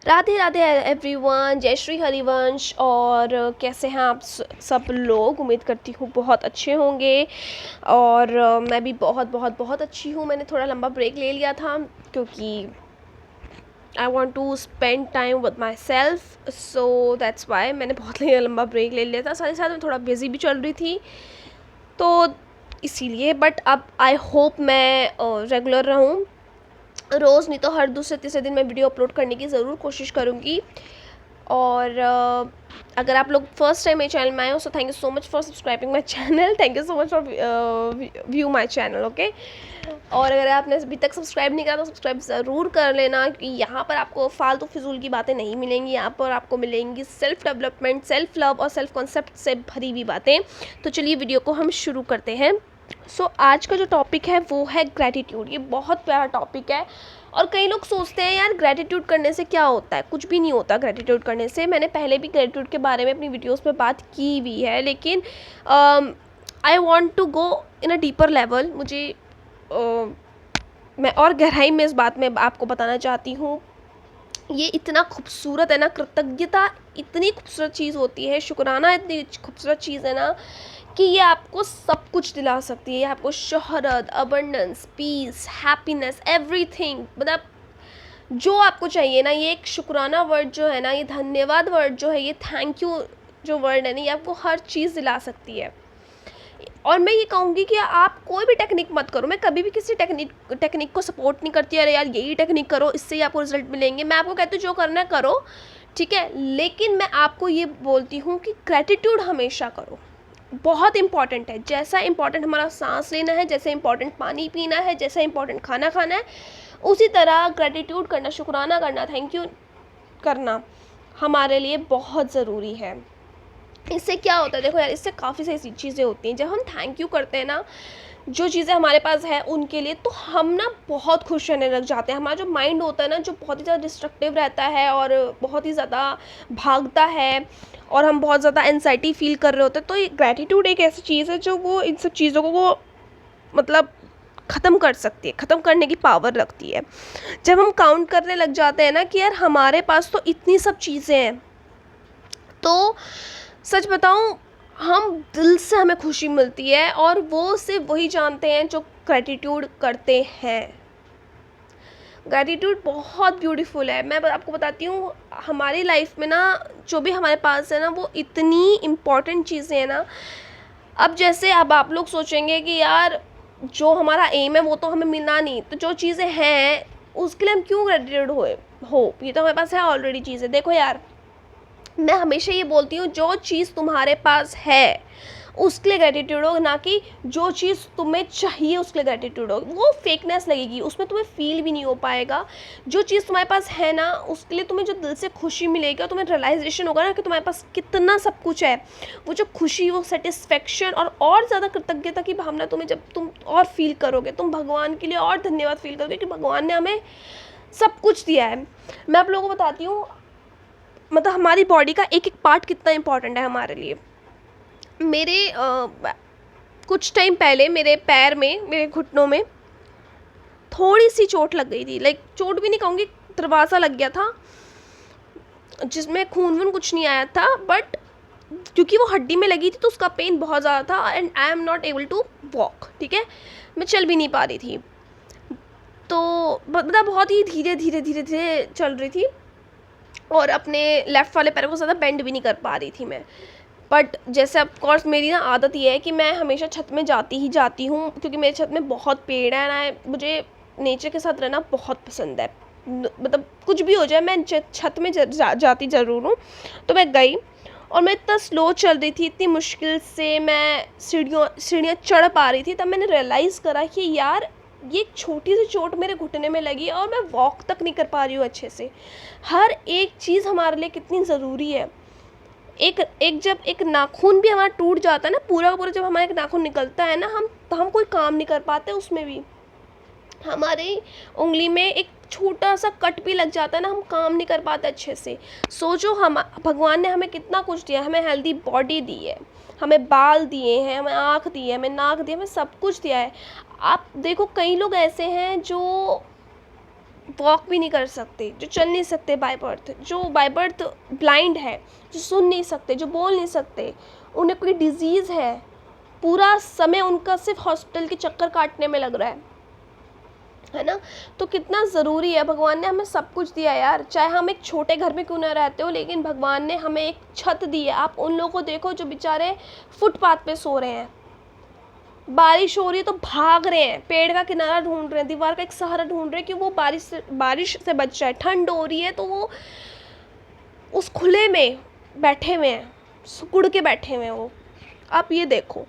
Radhe Radhe everyone, जय श्री हरिवंश। और कैसे हैं आप सब लोग? उम्मीद करती हूँ बहुत अच्छे होंगे। और मैं भी बहुत बहुत बहुत अच्छी हूँ। मैंने थोड़ा लंबा ब्रेक ले लिया था क्योंकि I want to spend time with myself, so that's why मैंने बहुत लंबा ब्रेक ले लिया था। साथ ही साथ मैं थोड़ा बिजी भी चल रही थी तो इसीलिए। बट अब आई होप मैं रेगुलर रहूँ, रोज़ नहीं तो हर दूसरे तीसरे दिन मैं वीडियो अपलोड करने की ज़रूर कोशिश करूँगी। और अगर आप लोग फर्स्ट टाइम मेरे चैनल में आए हो so thank you so much for subscribing my channel, thank you so much for view my channel, okay. और अगर आपने अभी तक सब्सक्राइब नहीं करा तो सब्सक्राइब ज़रूर कर लेना, क्योंकि यहाँ पर आपको फालतू फिजूल की बातें नहीं मिलेंगी। यहाँ पर आपको मिलेंगी सेल्फ डेवलपमेंट, सेल्फ लव और सेल्फ कॉन्सेप्ट से भरी हुई बातें। तो चलिए वीडियो को हम शुरू करते हैं। आज का जो टॉपिक है वो है ग्रैटिट्यूड। ये बहुत प्यारा टॉपिक है और कई लोग सोचते हैं यार ग्रैटिट्यूड करने से क्या होता है। कुछ भी नहीं होता ग्रैटिट्यूड करने से। मैंने पहले भी ग्रैटिट्यूड के बारे में अपनी वीडियोस में बात की हुई है, लेकिन I want to go in a deeper level. मैं और गहराई में इस बात में आपको बताना चाहती हूँ। ये इतना खूबसूरत है ना, कृतज्ञता इतनी खूबसूरत चीज़ होती है, शुक्राना इतनी खूबसूरत चीज़ है ना कि ये आपको सब कुछ दिला सकती है। ये आपको शोहरत, अबंडेंस, पीस, हैप्पीनेस, एवरीथिंग, मतलब जो आपको चाहिए ना। ये एक शुक्राना वर्ड जो है ना, ये धन्यवाद वर्ड जो है, ये थैंक यू जो वर्ड है ना, ये आपको हर चीज़ दिला सकती है। और मैं ये कहूँगी कि आप कोई भी टेक्निक मत करो। मैं कभी भी किसी टेक्निक को सपोर्ट नहीं करती, अरे यार यही टेक्निक करो इससे ही आपको रिजल्ट मिलेंगे। मैं आपको कहती हूँ जो करना है करो, ठीक है, लेकिन मैं आपको ये बोलती हूँ कि ग्रैटिट्यूड हमेशा करो। बहुत इंपॉर्टेंट है। जैसा इंपॉर्टेंट हमारा सांस लेना है, जैसे इंपॉर्टेंट पानी पीना है, जैसा इंपॉर्टेंट खाना खाना है, उसी तरह ग्रैटिट्यूड करना, शुक्राना करना, थैंक यू करना हमारे लिए बहुत ज़रूरी है। इससे क्या होता है, देखो यार, इससे काफ़ी सारी चीज़ें होती हैं। जब हम थैंक यू करते हैं ना जो चीज़ें हमारे पास है उनके लिए, तो हम ना बहुत खुश रहने लग जाते हैं। हमारा जो माइंड होता है ना, जो बहुत ही ज़्यादा डिस्ट्रक्टिव रहता है और बहुत ही ज़्यादा भागता है और हम बहुत ज़्यादा एंजाइटी फील कर रहे होते हैं, तो ये ग्रैटिट्यूड एक ऐसी चीज़ है जो वो इन सब चीज़ों को मतलब ख़त्म कर सकती है, ख़त्म करने की पावर रखती है। जब हम काउंट करने लग जाते हैं ना कि यार हमारे पास तो इतनी सब चीज़ें हैं, तो सच बताऊं, हम दिल से हमें खुशी मिलती है और वो सिर्फ वही जानते हैं जो ग्रैटिट्यूड करते हैं। ग्रैटिट्यूड बहुत ब्यूटीफुल है। मैं आपको बताती हूँ, हमारी लाइफ में ना जो भी हमारे पास है ना, वो इतनी इम्पॉर्टेंट चीज़ें हैं ना। अब जैसे अब आप लोग सोचेंगे कि यार जो हमारा एम है वो तो हमें मिलना नहीं, तो जो चीज़ें हैं उसके लिए हम क्यों ग्रैटिट्यूड हो, ये तो हमारे पास है ऑलरेडी चीज़ें। देखो यार, मैं हमेशा ये बोलती हूँ, जो चीज़ तुम्हारे पास है उसके लिए ग्रैटिट्यूड हो, ना कि जो चीज़ तुम्हें चाहिए उसके लिए ग्रैटिट्यूड हो। वो फेकनेस लगेगी, उसमें तुम्हें फील भी नहीं हो पाएगा। जो चीज़ तुम्हारे पास है ना, उसके लिए तुम्हें जो दिल से खुशी मिलेगी और तुम्हें रियलाइजेशन होगा ना कि तुम्हारे पास कितना सब कुछ है, वो जो खुशी, वो सेटिस्फेक्शन और ज़्यादा कृतज्ञता की भावना तुम्हें जब तुम और फील करोगे, तुम भगवान के लिए और धन्यवाद फील करोगे कि भगवान ने हमें सब कुछ दिया है। मैं आप लोगों को बताती हूँ, मतलब हमारी बॉडी का एक एक पार्ट कितना इम्पॉर्टेंट है हमारे लिए। मेरे कुछ टाइम पहले मेरे पैर में, मेरे घुटनों में थोड़ी सी चोट लग गई थी। लाइक चोट भी नहीं कहूँगी, दरवाज़ा लग गया था जिसमें खून वून कुछ नहीं आया था, बट क्योंकि वो हड्डी में लगी थी तो उसका पेन बहुत ज़्यादा था and I am not able to walk, ठीक है, मैं चल भी नहीं पा रही थी। तो मतलब बहुत ही धीरे धीरे धीरे धीरे चल रही थी और अपने लेफ़्ट वाले पैर को ज़्यादा बेंड भी नहीं कर पा रही थी मैं। बट जैसे ऑफ कोर्स मेरी ना आदत ये है कि मैं हमेशा छत में जाती ही जाती हूँ, क्योंकि मेरे छत में बहुत पेड़ है ना, मुझे नेचर के साथ रहना बहुत पसंद है। मतलब कुछ भी हो जाए मैं छत में जाती ज़रूर हूँ। तो मैं गई और मैं इतना स्लो चल रही थी, इतनी मुश्किल से मैं सीढ़ियाँ चढ़ पा रही थी। तब मैंने रियलाइज़ करा कि यार ये छोटी सी चोट मेरे घुटने में लगी और मैं वॉक तक नहीं कर पा रही हूँ अच्छे से। हर एक चीज़ हमारे लिए कितनी ज़रूरी है। जब एक नाखून भी हमारा टूट जाता है ना, पूरा का पूरा जब हमारा एक नाखून निकलता है ना, हम कोई काम नहीं कर पाते उसमें भी। हमारी उंगली में एक छोटा सा कट भी लग जाता है ना, हम काम नहीं कर पाते अच्छे से। सोचो, हम भगवान ने हमें कितना कुछ दिया। हमें हेल्दी बॉडी दी है, हमें बाल दिए हैं, हमें आँख दी है, हमें नाक दी है, हमें सब कुछ दिया है। आप देखो, कई लोग ऐसे हैं जो वॉक भी नहीं कर सकते, जो चल नहीं सकते बाय बर्थ, जो बाय बर्थ ब्लाइंड है, जो सुन नहीं सकते, जो बोल नहीं सकते, उन्हें कोई डिजीज़ है, पूरा समय उनका सिर्फ हॉस्पिटल के चक्कर काटने में लग रहा है ना। तो कितना ज़रूरी है, भगवान ने हमें सब कुछ दिया यार, चाहे हम एक छोटे घर में क्यों ना रहते हो, लेकिन भगवान ने हमें एक छत दी है। आप उन लोगों को देखो जो बेचारे फुटपाथ पे सो रहे हैं, बारिश हो रही है तो भाग रहे हैं, पेड़ का किनारा ढूंढ रहे हैं, दीवार का एक सहारा ढूंढ रहे हैं कि वो बारिश से बच जाए। ठंड हो रही है तो वो उस खुले में बैठे हुए हैं, सुकुड़ के बैठे हुए हैं वो। आप ये देखो,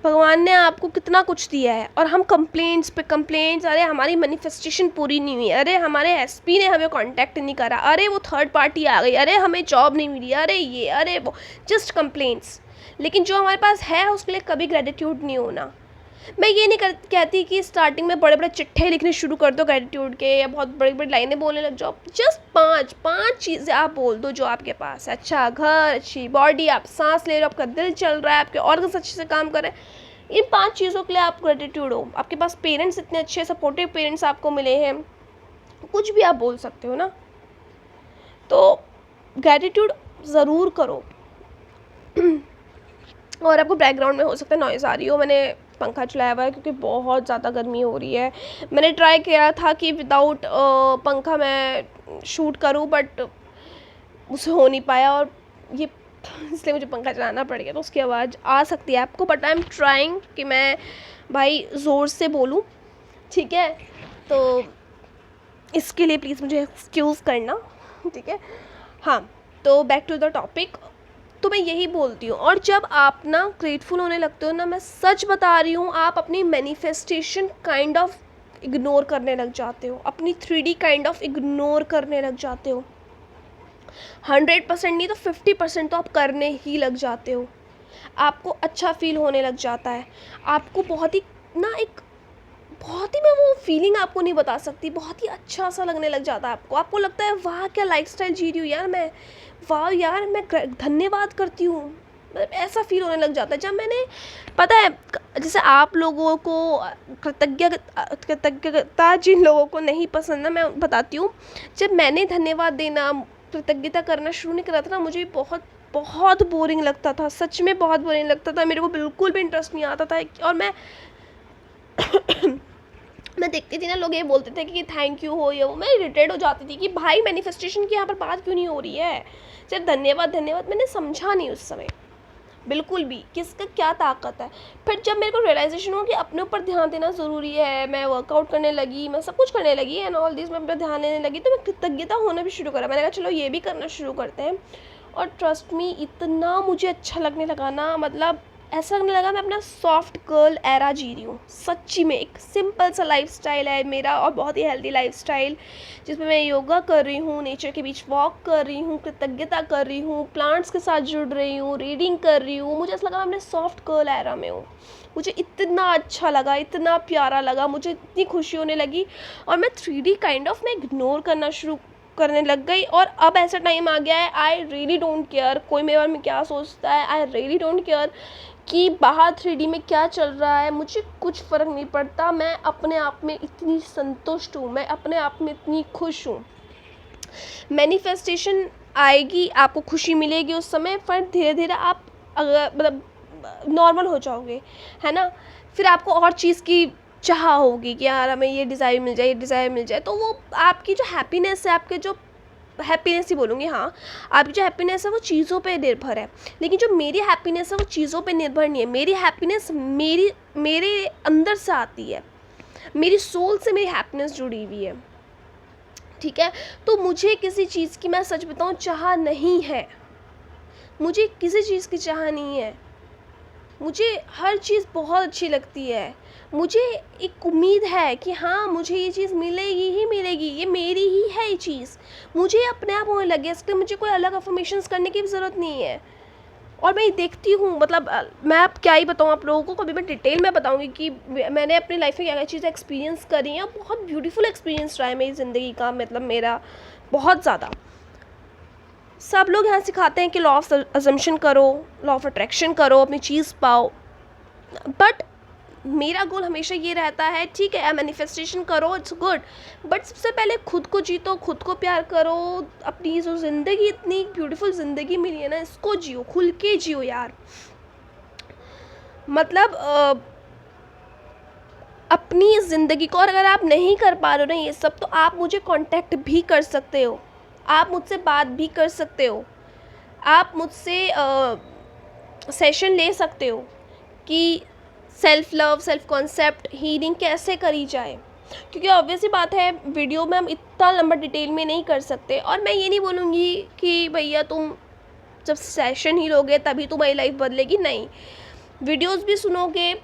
भगवान ने आपको कितना कुछ दिया है, और हम कंप्लेंट्स पे कंप्लेंट्स, अरे हमारी मैनिफेस्टेशन पूरी नहीं हुई, अरे हमारे एसपी ने हमें कांटेक्ट नहीं करा, अरे वो थर्ड पार्टी आ गई, अरे हमें जॉब नहीं मिली, अरे ये अरे वो, जस्ट कंप्लेंट्स। लेकिन जो हमारे पास है उसके लिए कभी ग्रेटिट्यूड नहीं होना। मैं ये नहीं कहती कि स्टार्टिंग में बड़े बड़े चिट्ठे लिखने शुरू कर दो ग्रेटिट्यूड के, या बहुत बड़ी बड़ी लाइनें बोलने लग जाओ। जस्ट पाँच चीज़ें आप बोल दो जो आपके पास है। अच्छा घर, अच्छी बॉडी, आप सांस ले रहे हो, आपका दिल चल रहा है, आपके ऑर्गन्स अच्छे से काम कर रहे हैं, इन 5 चीज़ों के लिए आप ग्रेटिट्यूड हो। आपके पास पेरेंट्स इतने अच्छे सपोर्टिव पेरेंट्स आपको मिले हैं, कुछ भी आप बोल सकते हो ना। तो ग्रेटिट्यूड ज़रूर करो। और आपको बैकग्राउंड में हो सकता है नॉइज़ आ रही हो, मैंने पंखा चलाया हुआ है क्योंकि बहुत ज़्यादा गर्मी हो रही है। मैंने ट्राई किया था कि विदाउट पंखा मैं शूट करूं, बट मुझसे हो नहीं पाया, और ये इसलिए मुझे पंखा चलाना पड़ गया। तो उसकी आवाज़ आ सकती है आपको, बट आई एम ट्राइंग कि मैं भाई ज़ोर से बोलूं, ठीक है। तो इसके लिए प्लीज़ मुझे एक्सक्यूज़ करना, ठीक है। हाँ, तो बैक टू द टॉपिक। तो मैं यही बोलती हूँ, और जब आप ना ग्रेटफुल होने लगते हो ना, मैं सच बता रही हूँ, आप अपनी मैनिफेस्टेशन काइंड ऑफ इग्नोर करने लग जाते हो, अपनी 3D काइंड ऑफ इग्नोर करने लग जाते हो। 100% नहीं तो 50% तो आप करने ही लग जाते हो। आपको अच्छा फील होने लग जाता है, आपको बहुत ही ना एक बहुत ही, मैं वो फीलिंग आपको नहीं बता सकती, बहुत ही अच्छा सा लगने लग जाता है आपको। आपको लगता है वाह क्या लाइफस्टाइल जी रही हूँ यार मैं, वाह यार मैं धन्यवाद करती हूँ, मतलब ऐसा फील होने लग जाता है। जब मैंने, पता है, जैसे आप लोगों को कृतज्ञता जिन लोगों को नहीं पसंद ना, मैं बताती हूँ, जब मैंने धन्यवाद देना, कृतज्ञता करना शुरू नहीं करा था ना, मुझे बहुत बहुत बोरिंग लगता था, सच में बहुत बोरिंग लगता था, मेरे को बिल्कुल भी इंटरेस्ट नहीं आता था। और मैं देखती थी ना, लोग ये बोलते थे कि थैंक यू हो, ये वो, मैं इरिटेट हो जाती थी कि भाई मैनिफेस्टेशन की यहाँ पर बात क्यों नहीं हो रही है, सिर्फ धन्यवाद धन्यवाद। मैंने समझा नहीं उस समय बिल्कुल भी कि इसका क्या ताकत है। फिर जब मेरे को रियलाइजेशन हुआ कि अपने ऊपर ध्यान देना ज़रूरी है, मैं वर्कआउट करने लगी, मैं सब कुछ करने लगी एंड ऑल दिस, मैं अपने ध्यान देने लगी, तो मैं कृतज्ञता होना भी शुरू करा। मैंने कहा चलो ये भी करना शुरू करते हैं, और ट्रस्ट मी इतना मुझे अच्छा लगने लगा ना, मतलब ऐसा लगने लगा मैं अपना सॉफ्ट गर्ल एरा जी रही हूँ सच्ची में। एक सिंपल सा लाइफस्टाइल है मेरा, और बहुत ही हेल्दी लाइफस्टाइल, जिसमें मैं योगा कर रही हूँ, नेचर के बीच वॉक कर रही हूँ, कृतज्ञता कर रही हूँ, प्लांट्स के साथ जुड़ रही हूँ, रीडिंग कर रही हूँ। मुझे ऐसा लगा मैं अपने सॉफ्ट गर्ल एरा में हूँ। मुझे इतना अच्छा लगा, इतना प्यारा लगा, मुझे इतनी खुशी होने लगी, और मैं 3D काइंड ऑफ मैं इग्नोर करना शुरू करने लग गई। और अब ऐसा टाइम आ गया है, आई रियली डोंट केयर कोई मेरे बारे में क्या सोचता है, आई रियली डोंट केयर कि बाहर 3D में क्या चल रहा है, मुझे कुछ फ़र्क नहीं पड़ता। मैं अपने आप में इतनी संतुष्ट हूँ, मैं अपने आप में इतनी खुश हूँ। मैनिफेस्टेशन आएगी, आपको खुशी मिलेगी उस समय, फिर धीरे धीरे आप मतलब नॉर्मल हो जाओगे, है ना। फिर आपको और चीज़ की चाह होगी कि यार हमें ये डिज़ायर मिल जाए, ये डिज़ायर मिल जाए। तो वो आपकी जो हैप्पीनेस है, आपके जो हैप्पीनेस ही बोलूँगी, हाँ, आपकी जो हैप्पीनेस है वो चीज़ों पे निर्भर है। लेकिन जो मेरी हैप्पीनेस है वो चीज़ों पे निर्भर नहीं है। मेरी हैप्पीनेस मेरे अंदर से आती है, मेरी सोल से मेरी हैप्पीनेस जुड़ी हुई है, ठीक है। तो मुझे किसी चीज़ की, मैं सच बताऊँ, चाह नहीं है, मुझे किसी चीज़ की चाह नहीं है। मुझे हर चीज़ बहुत अच्छी लगती है, मुझे एक उम्मीद है कि हाँ मुझे ये चीज़ मिलेगी ही मिलेगी, ये मेरी ही है ये चीज़, मुझे अपने आप होने लगे, इसलिए मुझे कोई अलग अफर्मेशंस करने की भी ज़रूरत नहीं है। और मैं देखती हूँ, मतलब मैं अब क्या ही बताऊँ आप लोगों को, कभी मैं डिटेल में बताऊँगी कि मैंने अपनी लाइफ में क्या क्या चीज़ें एक्सपीरियंस करी हैं। बहुत ब्यूटीफुल एक्सपीरियंस रहा है मेरी ज़िंदगी का, मतलब मेरा बहुत ज़्यादा। सब लोग यहाँ सिखाते हैं कि लॉ ऑफ अजम्पशन करो, लॉ ऑफ अट्रैक्शन करो, अपनी चीज़ पाओ, बट मेरा गोल हमेशा ये रहता है, ठीक है मैनिफेस्टेशन करो, इट्स गुड, बट सबसे पहले खुद को जीतो, खुद को प्यार करो। अपनी जो ज़िंदगी, इतनी ब्यूटीफुल ज़िंदगी मिली है ना, इसको जियो, खुल के जियो यार। मतलब अपनी ज़िंदगी को, और अगर आप नहीं कर पा रहे हो ना ये सब, तो आप मुझे कांटेक्ट भी कर सकते हो, आप मुझसे बात भी कर सकते हो, आप मुझसे सेशन ले सकते हो कि self love, self concept, healing कैसे करी जाए। क्योंकि ऑब्वियसली बात है, वीडियो में हम इतना लंबा डिटेल में नहीं कर सकते, और मैं ये नहीं बोलूँगी कि भैया तुम जब सेशन ही लोगे तभी तुम्हारी लाइफ बदलेगी, नहीं, वीडियोस भी सुनोगे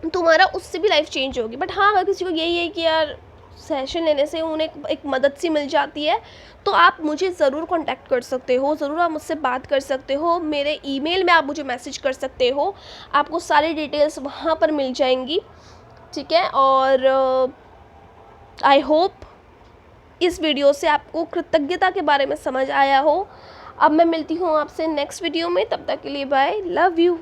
तुम्हारा उससे भी लाइफ चेंज होगी। बट हाँ, अगर किसी को यही है कि यार सेशन लेने से उन्हें एक मदद सी मिल जाती है, तो आप मुझे ज़रूर कांटेक्ट कर सकते हो, ज़रूर आप मुझसे बात कर सकते हो, मेरे ईमेल में आप मुझे मैसेज कर सकते हो, आपको सारी डिटेल्स वहाँ पर मिल जाएंगी, ठीक है। और आई होप इस वीडियो से आपको कृतज्ञता के बारे में समझ आया हो। अब मैं मिलती हूँ आपसे नेक्स्ट वीडियो में, तब तक के लिए बाय, लव यू।